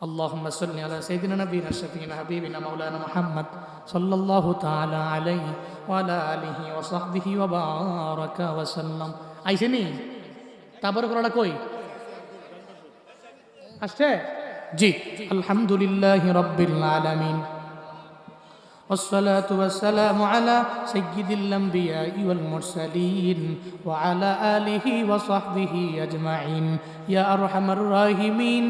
اللهم صل على سيدنا نبينا شفينا حبيبنا مولانا محمد صلى الله تعالى عليه وعلى آله وصحبه وبارك وسلم আইছেনি তারপরে কোনটা কই আসছে জি আলহামদুলিল্লাহি রাব্বিল আলামিন والصلاة والسلام على سيد الأنبياء والمرسلين وعلى آله وصحبه أجمعين يا أرحم الراحمين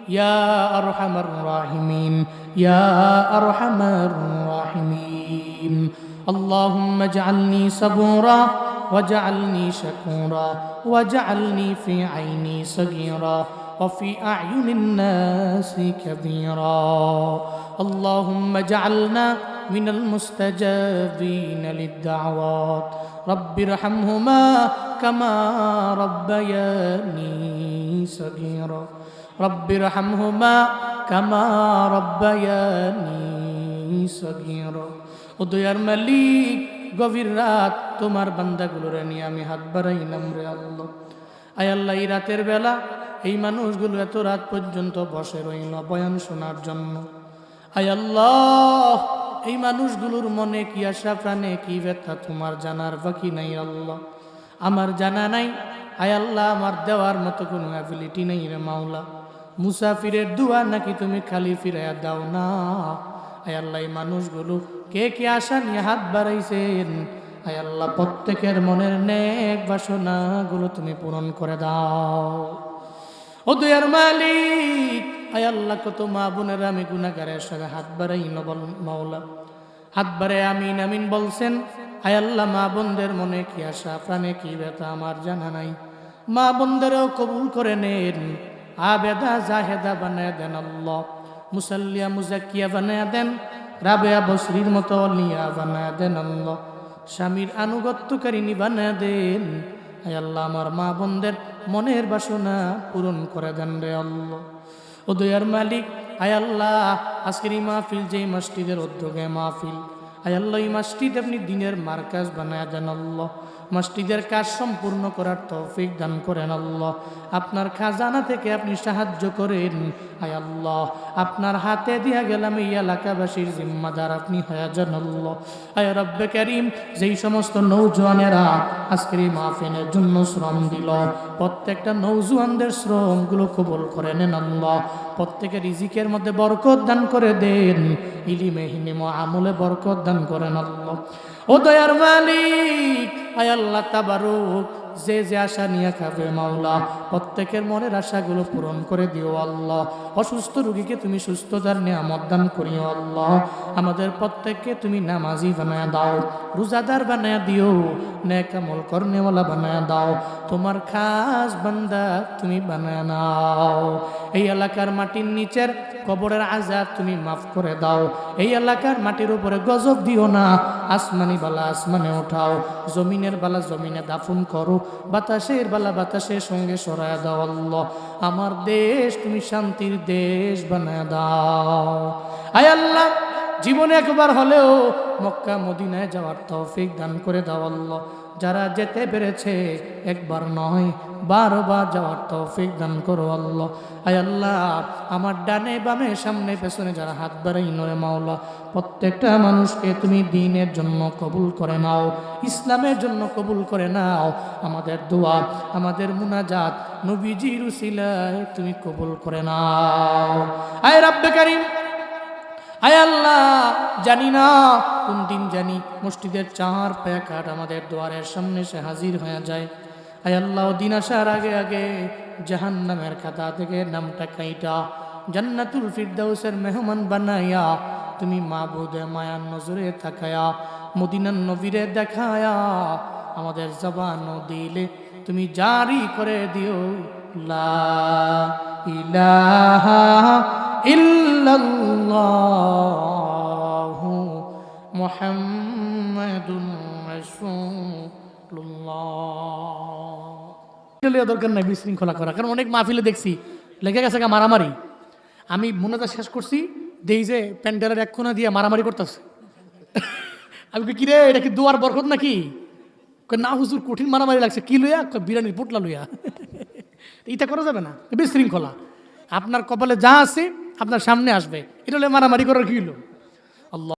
يا أرحم الراحمين يا أرحم الراحمين اللهم اجعلني صبورا واجعلني شكورا واجعلني في عيني صغيرا وفي أعين الناس كبيرا اللهم اجعلنا من المستجابين للدعوات رب ارحمهما كما ربياني صغيرا رب ارحمهما كما ربياني صغيرا ও দয়ার মালিক গভীর রাত তোমার বান্দাগুলোরে নিয়ে আমি হাত বাড়াইলাম রে আল্লাহ আয় আল্লাহ এই রাতের বেলা এই মানুষগুলো এত রাত পর্যন্ত বসে রইল বয়ান শোনার জন্য আয় আল্লাহ এই মানুষগুলোর মনে কি আশা প্রাণে কি ব্যথা তোমার জানার বাকি নাই আল্লাহ আমার জানা নাই আয় আল্লাহ আমার দেওয়ার মতো কোনো অ্যাবিলিটি নেই রে মাওলা মুসাফিরের দুয়া নাকি তুমি খালি ফিরাইয়া দাও না আয় আল্লাহ এই মানুষগুলো কে কে আশা নিয়ে হাত বাড়াইছেন আয় আল্লাহ প্রত্যেকের মনের নেক বাসনাগুলো তুমি পূরণ করে দাও ও দয়ার মালিক আয় আল্লাহ কত মা বোনেরা আমি গুনাহগারের সাথে হাত বাড়াই নবল মাওলা হাত বাড়ায় আমিন আমিন বলছেন আয় আল্লাহ মা বোনদের মনে কি আশা প্রাণে কি ব্যথা আমার জানা নাই মা বোনদেরও কবুল করে নেন আবেদা জাহেদা বানায় দেন আল্লাহ মুসাল্লিয়া মুজাক্কিয়া বানায় দেন রাবেয়া বসরির মতো অলিয়া বানায় দেন আল্লাহ স্বামীর আনুগত্যকারিনী বানায় দেন আয় আল্লাহ আমার মা বোনদের মনের বাসনা পূরণ করে দেন রে আল্লাহ ও দয়ার মালিক আয় আল্লাহ আজকের এই মাহফিল যেই মসজিদের উদ্যোগে মাহফিল আয় আল্লাহ এই মসজিদ আপনি দিনের মার্কাজ বানায় দেন আল্লাহ মসজিদের কাজ সম্পূর্ণ করার তৌফিক দান করেন আল্লাহ আপনার খাজানা থেকে আপনি সাহায্য করেন আয় আল্লাহ আপনার হাতে দিয়া গেলাম এই এলাকাবাসীর জিম্মাদার আপনি হয়ে যান আল্লাহ আয় রব্বে কারীম যেই সমস্ত নৌজওয়ানেরা আজকের এই মাহফিলের জন্য শ্রম দিল প্রত্যেকটা নৌজওয়ানদের শ্রমগুলো কবুল করে নেন আল্লাহ প্রত্যেকের রিজিকের মধ্যে বরকত দান করে দেন ইলমে হিলমে আমলে বরকত দান করেন আল্লাহ ও দয়ার মালিক আয় আল্লাহ তাবারুক যে যে আশা নিয়ে খাবে মাওলা প্রত্যেকের মনের আশাগুলো পূরণ করে দিও আল্লাহ অসুস্থ রোগীকে তুমি সুস্থতার নিয়ামত দান করিও আল্লাহ আমাদের প্রত্যেককে তুমি নামাজি বানায় দাও রোজাদার বানায় দিও নেক আমল করনেওয়ালা বানায় দাও তোমার খাস বান্দা তুমি বানায় নাও এই এলাকার মাটির নিচের কবরের আযাব তুমি মাফ করে দাও এই এলাকার মাটির উপরে গজব দিও না আসমানি বালা আসমানে উঠাও জমিনের বালা জমিনে দাফন করো বাতাসের বালা বাতাসের সঙ্গে সরায় দাও আল্লাহ আমার দেশ তুমি শান্তির দেশ বানায় দাও আয় আল্লাহ জীবনে একবার হলেও মক্কা মদিনায় যাওয়ার তৌফিক দান করে দাও আল্লাহ যারা যেতে পেরেছে একবার নয় বারবার যাওয়ার তৌফিক দান করো আল্লাহ আয় আল্লাহ আমার ডানে বামে সামনে পেছনে যারা হাত বাড়াই নরে মাওলা প্রত্যেকটা মানুষকে তুমি দ্বীনের জন্য কবুল করে নাও ইসলামের জন্য কবুল করে নাও আমাদের দোয়া আমাদের মুনাজাত নবীজির উসিলায় তুমি কবুল করে নাও আয় রব্বে কারীম আয় আল্লাহ জানি না কোন দিন জানি মসজিদের চার প্যাকাট আমাদের দুয়ারের সামনে সে হাজির হয়ে যায় আয় আল্লাহ দিন আসার আগে আগে জাহান্নামের খাতা থেকে নামটা কাইটা জান্নাতুল ফিরদাউসের মেহমান বানাইয়া তুমি মাবুদে মায়ার নজরে তাকায়া মদিনার নবীরে দেখায়া আমাদের জবান ও দিলে তুমি জারি করে দিও লা ইলাহা ইল্লাল্লাহু মুহাম্মাদুর রাসূলুল্লাহ দরকার নাই বিশৃঙ্খলা করা কারণ অনেক মাহফিলে দেখছি লেগে গেছে মারামারি আমি মোনাজাত শেষ করছি দেই যে প্যান্ডেলের এক কোণা দিয়ে মারামারি করতেছে আমি কি রে এটা কি দুয়ার বরকত নাকি না হুজুর কঠিন মারামারি লাগছে কি লইয়া বিরিয়ানির পোটলা লইয়া এটা করা যাবে না বিশৃঙ্খলা আপনার কপালে যা আছে আপনার সামনে আসবে, এটা হলে মারামারি করার কি হলো?